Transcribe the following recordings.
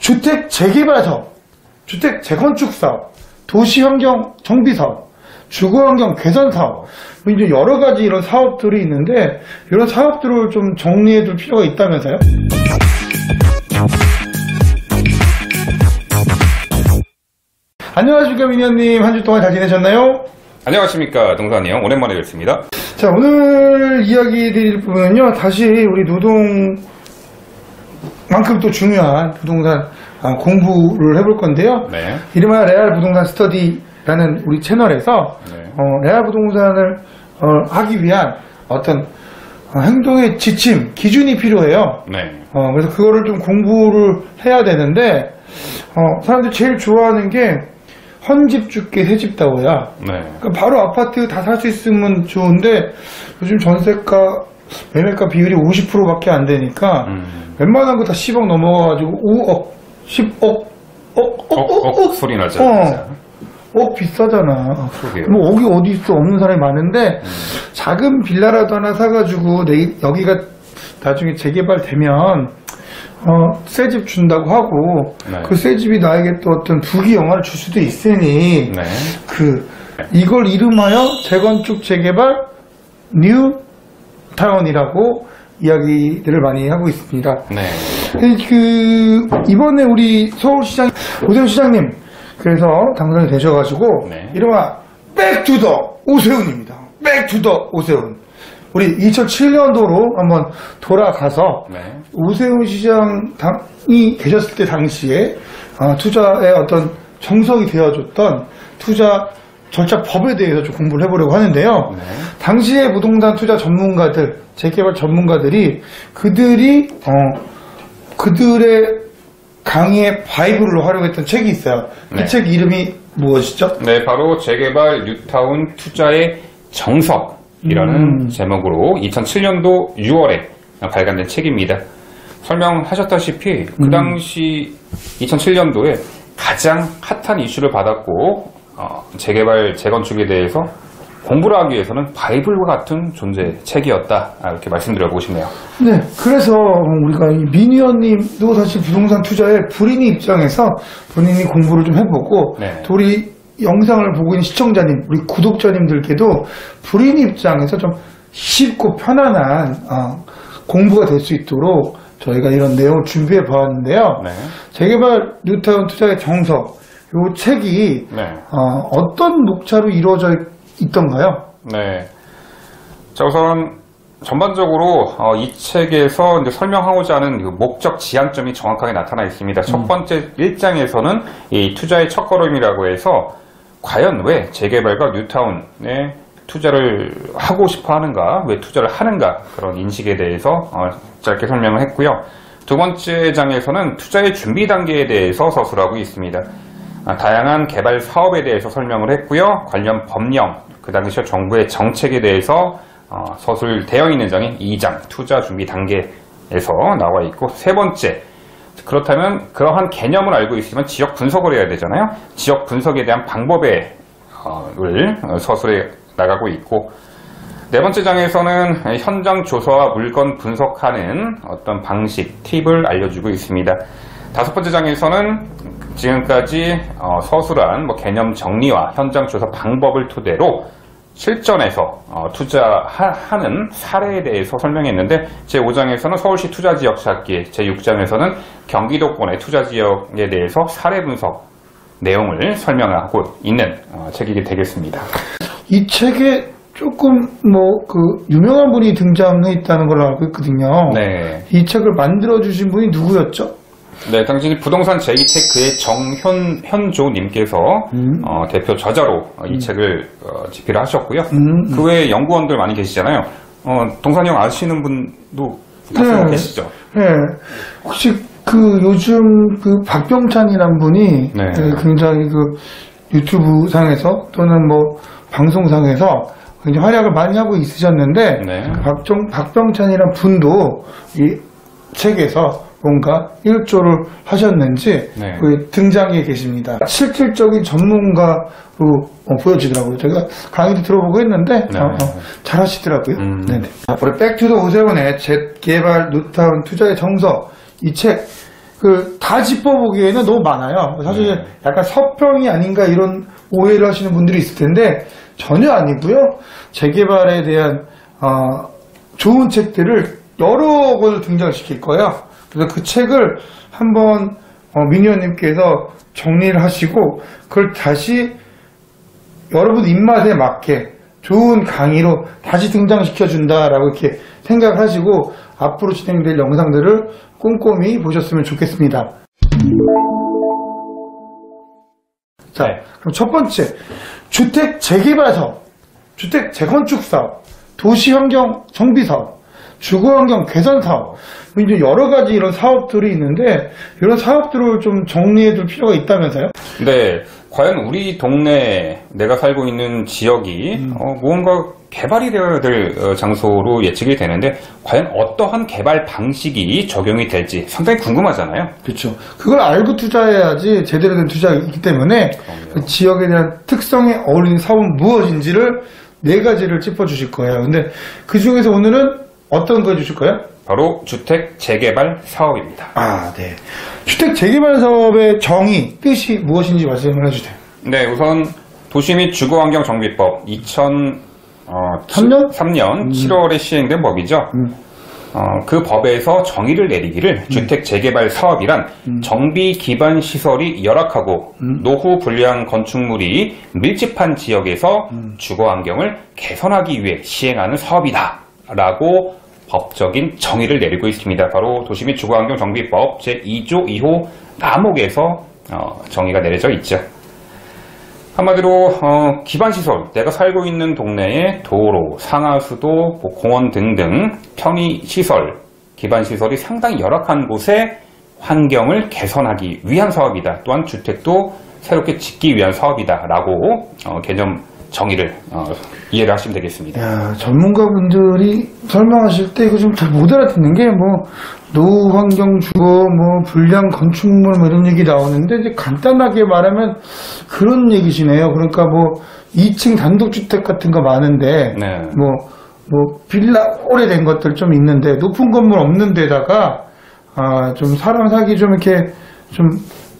주택 재개발 사업, 주택 재건축 사업, 도시환경 정비 사업, 주거환경 개선 사업, 이제 여러 가지 이런 사업들이 있는데 이런 사업들을 좀 정리해 둘 필요가 있다면서요? 안녕하십니까 민현님, 한 주 동안 잘 지내셨나요? 안녕하십니까 동산이 형, 오랜만에 뵙습니다. 자, 오늘 이야기 드릴 부분은요, 다시 우리 노동만큼 또 중요한 부동산 공부를 해볼 건데요. 네. 이름하여 레알 부동산 스터디라는 우리 채널에서 레알 부동산을 하기 위한 어떤 행동의 지침, 기준이 필요해요. 네. 그래서 그거를 좀 공부를 해야 되는데 사람들이 제일 좋아하는 게 헌집 줄게 새집 다오야. 네. 그러니까 바로 아파트 다 살 수 있으면 좋은데 요즘 전세가 매매가 비율이 50%밖에 안 되니까 웬만한 거 다 10억 넘어가가지고 5억, 10억, 억 소리 나죠. 억 비싸잖아. 그러게요. 뭐 억이 어디 있어, 없는 사람이 많은데 작은 빌라라도 하나 사가지고 여기가 나중에 재개발되면 새 집 준다고 하고, 네. 그 새 집이 나에게 또 어떤 부귀영화를 줄 수도 있으니, 네. 이걸 이름하여 재건축 재개발 뉴타운이라고 이야기들을 많이 하고 있습니다. 네. 이번에 우리 서울시장, 오세훈 시장님, 그래서 당선이 되셔가지고, 네. 이름하 백투더 오세훈입니다. 백투더 오세훈. 우리 2007년도로 한번 돌아가서 네. 오세훈 시장이 계셨을 때 당시에 투자의 어떤 정석이 되어줬던 투자 절차법에 대해서 좀 공부를 해보려고 하는데요. 네. 당시에 부동산 투자 전문가들, 재개발 전문가들이 그들의 강의의 바이블로 활용했던 책이 있어요. 네. 이 책 이름이 무엇이죠? 네, 바로 재개발 뉴타운 투자의 정석이라는 제목으로 2007년도 6월에 발간된 책입니다. 설명하셨다시피 그 당시 2007년도에 가장 핫한 이슈를 받았고 재개발, 재건축에 대해서 공부를 하기 위해서는 바이블과 같은 존재의 책이었다, 이렇게 말씀드려보고 싶네요. 네, 그래서 우리가 민 의원님도 사실 부동산 투자의 불인의 입장에서 본인이 공부를 좀 해보고, 네. 또 우리 영상을 보고 있는 시청자님, 우리 구독자님들께도 불인의 입장에서 좀 쉽고 편안한 공부가 될 수 있도록 저희가 이런 내용을 준비해 보았는데요. 네. 재개발 뉴타운 투자의 정석, 이 책이 네. 어떤 목차로 이루어져 있던가요? 네. 자, 우선 전반적으로 이 책에서 이제 설명하고자 하는 그 목적 지향점이 정확하게 나타나 있습니다. 첫 번째 1장에서는 이 투자의 첫걸음이라고 해서 과연 왜 재개발과 뉴타운에 투자를 하고 싶어 하는가, 왜 투자를 하는가, 그런 인식에 대해서 짧게 설명을 했고요. 두 번째 장에서는 투자의 준비 단계에 대해서 서술하고 있습니다. 다양한 개발 사업에 대해서 설명을 했고요. 관련 법령, 그 당시 정부의 정책에 대해서 서술되어 있는 장인 2장, 투자 준비 단계에서 나와 있고, 세 번째, 그렇다면 그러한 개념을 알고 있으면 지역 분석을 해야 되잖아요. 지역 분석에 대한 방법을 서술해 나가고 있고, 네 번째 장에서는 현장 조사와 물건 분석하는 어떤 방식, 팁을 알려주고 있습니다. 다섯 번째 장에서는 지금까지 서술한 개념 정리와 현장 조사 방법을 토대로 실전에서 투자하는 사례에 대해서 설명했는데, 제5장에서는 서울시 투자지역 찾기, 제6장에서는 경기도권의 투자지역에 대해서 사례 분석 내용을 설명하고 있는 책이 되겠습니다. 이 책에 조금 유명한 분이 등장해 있다는 걸로 알고 있거든요. 네. 이 책을 만들어 주신 분이 누구였죠? 네, 당시 부동산 제2테크의 정현조님께서 대표 저자로 이 책을 집필을 하셨고요. 그 외에 연구원들 많이 계시잖아요. 동산이 형 아시는 분도 다수 계시죠? 네. 혹시 요즘 박병찬이란 분이 네. 굉장히 유튜브 상에서 또는 방송상에서 굉장히 활약을 많이 하고 있으셨는데, 네. 박병찬이란 분도 이 책에서 뭔가 일조를 하셨는지 네. 등장해 계십니다. 실질적인 전문가로 보여지더라고요. 제가 강의도 들어보고 했는데 잘 하시더라고요. 네네. 우리 백투더 오세훈의 재개발 뉴타운 투자의 정석, 이 책 다 짚어보기에는 너무 많아요. 사실 약간 서평이 아닌가 이런 오해를 하시는 분들이 있을 텐데 전혀 아니고요. 재개발에 대한 좋은 책들을 여러 권을 등장시킬 거예요. 그래서 그 책을 한번 민희 의원님께서 정리를 하시고 그걸 다시 여러분 입맛에 맞게 좋은 강의로 다시 등장시켜 준다라고 이렇게 생각을 하시고 앞으로 진행될 영상들을 꼼꼼히 보셨으면 좋겠습니다. 자, 그럼 첫 번째, 주택 재개발 사업, 주택 재건축 사업, 도시환경 정비 사업, 주거환경 개선 사업, 이제 여러 가지 이런 사업들이 있는데 이런 사업들을 좀 정리해 둘 필요가 있다면서요? 네, 과연 우리 동네 내가 살고 있는 지역이 무언가 개발이 되어야 될 장소로 예측이 되는데 과연 어떠한 개발 방식이 적용이 될지 상당히 궁금하잖아요. 그렇죠. 그걸 알고 투자해야지 제대로 된 투자이기 때문에 그 지역에 대한 특성에 어울리는 사업은 무엇인지를 4가지를 짚어주실 거예요. 근데 그 중에서 오늘은 어떤 거 해주실 거예요? 바로 주택 재개발 사업입니다. 네. 주택 재개발 사업의 정의, 뜻이 무엇인지 말씀을 해주세요. 네, 우선 도시 및 주거환경 정비법 2003년 7월에 시행된 법이죠. 그 법에서 정의를 내리기를 주택 재개발 사업이란 정비 기반 시설이 열악하고 노후 불량 건축물이 밀집한 지역에서 주거 환경을 개선하기 위해 시행하는 사업이다 라고 법적인 정의를 내리고 있습니다. 바로 도시 및 주거 환경 정비법 제2조 2호 남목에서 정의가 내려져 있죠. 한마디로 기반시설, 내가 살고 있는 동네에 도로, 상하수도, 공원 등등 편의시설, 기반시설이 상당히 열악한 곳에 환경을 개선하기 위한 사업이다. 또한 주택도 새롭게 짓기 위한 사업이다 라고 개념 정의를 이해를 하시면 되겠습니다. 야, 전문가분들이 설명하실 때 이거 좀 잘 못 알아듣는 게 노후 환경 주거 불량 건축물 이런 얘기 나오는데 이제 간단하게 말하면 그런 얘기시네요. 그러니까 2층 단독주택 같은 거 많은데 네. 빌라 오래된 것들 좀 있는데 높은 건물 없는 데다가 좀 사람 살기 좀 이렇게 좀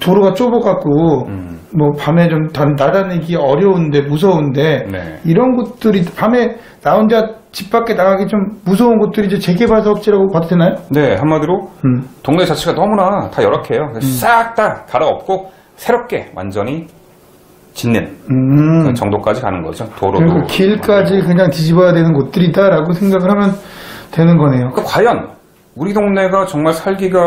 도로가 좁아갖고 밤에 좀 나다니기 어려운데 무서운데 네. 이런 곳들이 밤에 나 혼자 집 밖에 나가기 좀 무서운 곳들이 이제 재개발 사업지라고 봐도 되나요? 네, 한마디로 동네 자체가 너무나 다 열악해요. 싹 다 갈아엎고 새롭게 완전히 짓는 그 정도까지 가는 거죠. 도로도. 그리고 길까지 그냥 뒤집어야 되는 곳들이다라고 생각을 하면 되는 거네요. 그러니까 과연 우리 동네가 정말 살기가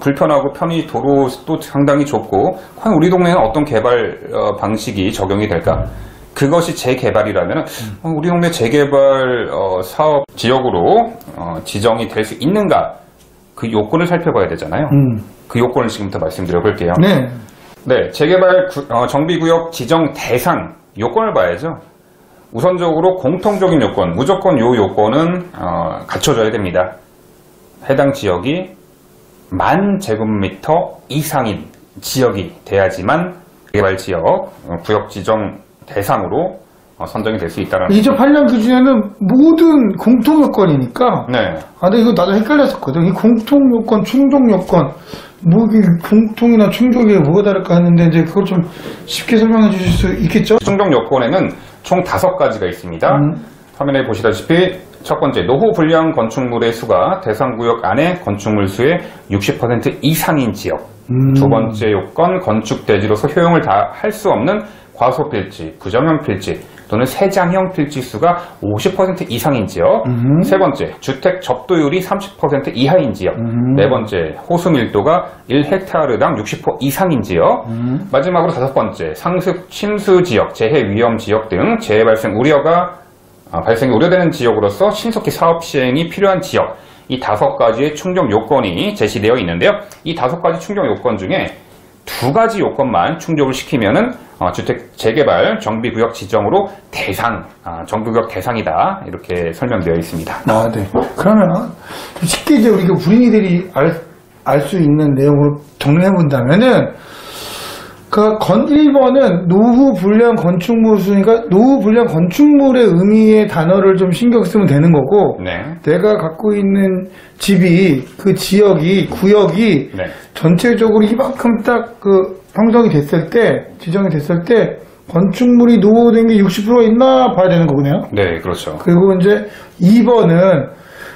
불편하고 편의 도로도 상당히 좁고 과연 우리 동네는 어떤 개발 방식이 적용이 될까? 그것이 재개발이라면 우리 동네 재개발 사업 지역으로 지정이 될 수 있는가? 그 요건을 살펴봐야 되잖아요. 그 요건을 지금부터 말씀드려 볼게요. 네. 네, 재개발 정비구역 지정 대상 요건을 봐야죠. 우선적으로 공통적인 요건, 무조건 요 요건은 갖춰져야 됩니다. 해당 지역이 10,000제곱미터 이상인 지역이 돼야지만 재개발 지역 구역 지정 대상으로 선정이 될 수 있다는. 2008년 기준에는 모든 공통 요건이니까. 네. 근데 이거 나도 헷갈렸었거든. 이 공통 요건, 충족 요건, 이게 공통이나 충족이 뭐가 다를까 했는데 이제 그걸 좀 쉽게 설명해 주실 수 있겠죠? 충족 요건에는 총 5가지가 있습니다. 화면에 보시다시피 첫 번째, 노후 불량 건축물의 수가 대상 구역 안에 건축물 수의 60% 이상인 지역. 두 번째 요건, 건축 대지로서 효용을 다 할 수 없는 과소필지, 부정형 필지 또는 세장형 필지 수가 50% 이상인 지역. 세 번째, 주택 접도율이 30% 이하인 지역. 네 번째, 호수 밀도가 1헥타르당 60% 이상인 지역. 마지막으로 5번째, 상습 침수 지역, 재해 위험 지역 등 재해 발생 발생이 우려되는 지역으로서 신속히 사업 시행이 필요한 지역. 이 5가지의 충족 요건이 제시되어 있는데요. 이 5가지 충족 요건 중에 2가지 요건만 충족을 시키면은 주택 재개발 정비구역 지정으로 정비구역 대상이다 이렇게 설명되어 있습니다. 네. 그러면 쉽게 이제 우리가 우리들이 알 수 있는 내용으로 정리해 본다면은 그 1번은 노후 불량 건축물 수니까 노후 불량 건축물의 의미의 단어를 좀 신경 쓰면 되는 거고 네. 내가 갖고 있는 집이 그 지역이 구역이 네. 전체적으로 이만큼 딱 그 형성이 됐을 때 지정이 됐을 때 건축물이 노후된 게 60%가 있나 봐야 되는 거군요. 네, 그렇죠. 그리고 이제 2번은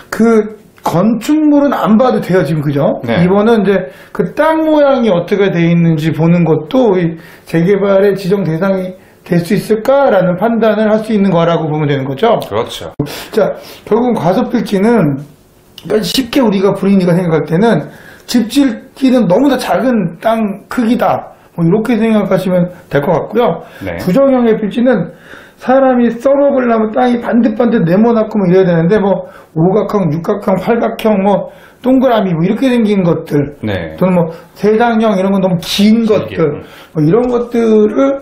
그 건축물은 안 봐도 돼요, 지금, 그죠? 네. 2번은 이제 그 땅 모양이 어떻게 돼 있는지 보는 것도 이 재개발의 지정 대상이 될 수 있을까라는 판단을 할 수 있는 거라고 보면 되는 거죠. 그렇죠. 자, 결국은 과소필지는 그러니까 쉽게 우리가 불인이가 생각할 때는 집 짓기는 너무나 작은 땅 크기다. 뭐 이렇게 생각하시면 될 것 같고요. 네. 부정형의 필지는 사람이 써먹으려면 땅이 반듯반듯 네모나고 뭐 이래야 되는데 뭐 오각형, 육각형, 팔각형, 뭐 동그라미 뭐 이렇게 생긴 것들 네. 또는 뭐 세장형 이런 건 너무 긴 길게. 것들 뭐 이런 것들을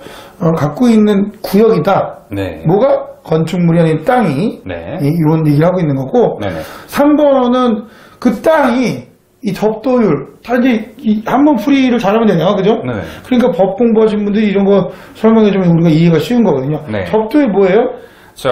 갖고 있는 구역이다. 네. 뭐가 건축물이 아닌 땅이 네. 이런 얘기를 하고 있는 거고 네네. 3번은 그 땅이 이 접도율 단지 한번 풀이를 잘하면 되냐 그죠? 네. 그러니까 법 공부하신 분들이 이런 거 설명해주면 우리가 이해가 쉬운 거거든요. 네. 접도율 뭐예요? 자,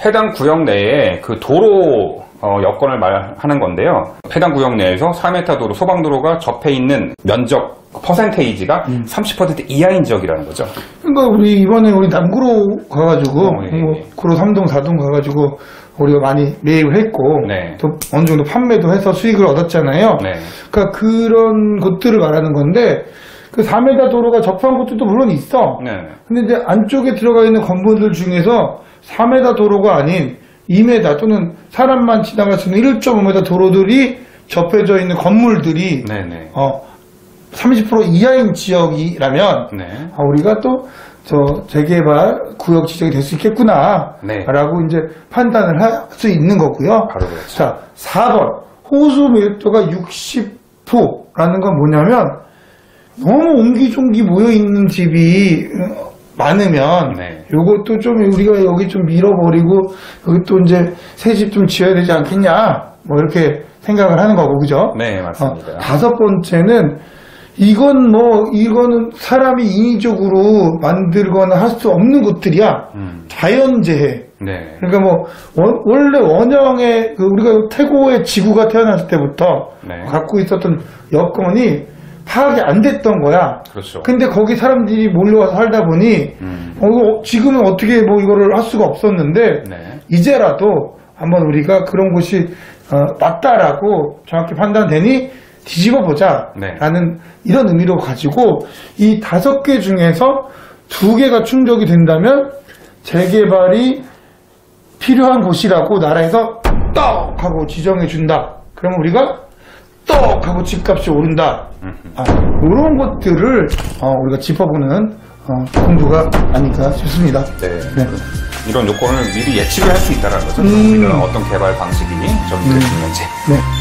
해당 구역 내에 그 도로 여건을 말하는 건데요. 해당 구역 내에서 4m 도로, 소방도로가 접해 있는 면적 퍼센테이지가 30% 이하인 지역이라는 거죠. 그러니까 우리 이번에 우리 남구로 가가지고 예. 뭐 구로 3동 4동 가가지고 우리가 많이 매입을 했고 네. 또 어느 정도 판매도 해서 수익을 얻었잖아요. 네. 그러니까 그런 곳들을 말하는 건데 그 4m 도로가 접한 곳들도 물론 있어. 네. 근데 이제 안쪽에 들어가 있는 건물들 중에서 4m 도로가 아닌 2m 또는 사람만 지나갈 수 있는 1.5m 도로들이 접해져 있는 건물들이 네네. 30% 이하인 지역이라면 네. 우리가 또 저 재개발 구역 지정이 될 수 있겠구나 네. 라고 이제 판단을 할 수 있는 거고요. 바로 그렇죠. 자, 4번 호수 밀도가 60호라는 건 뭐냐면 너무 옹기종기 모여있는 집이 많으면 네. 요것도 좀 우리가 여기 좀 밀어버리고 여기 또 이제 새 집 좀 지어야 되지 않겠냐 뭐 이렇게 생각을 하는 거고 그죠? 네, 맞습니다. 5번째는 이거는 사람이 인위적으로 만들거나 할 수 없는 것들이야. 자연재해. 네. 그러니까 뭐 원래 원형의 우리가 태고의 지구가 태어났을 때부터 네. 갖고 있었던 여건이 파악이 안 됐던 거야. 그렇죠. 근데 거기 사람들이 몰려와서 살다 보니 지금은 어떻게 뭐 이거를 할 수가 없었는데 네. 이제라도 한번 우리가 그런 곳이 맞다라고 정확히 판단되니 뒤집어 보자 네. 라는 이런 의미로 가지고 이 5개 중에서 2개가 충족이 된다면 재개발이 필요한 곳이라고 나라에서 떡 하고 지정해 준다. 그러면 우리가 떡 하고 집값이 오른다. 이런 것들을 우리가 짚어보는 공부가 아닌가 싶습니다. 네. 네. 이런 요건을 미리 예측을 할 수 있다는 거죠. 우리가 어떤 개발 방식이 적용될 수 있는지. 네.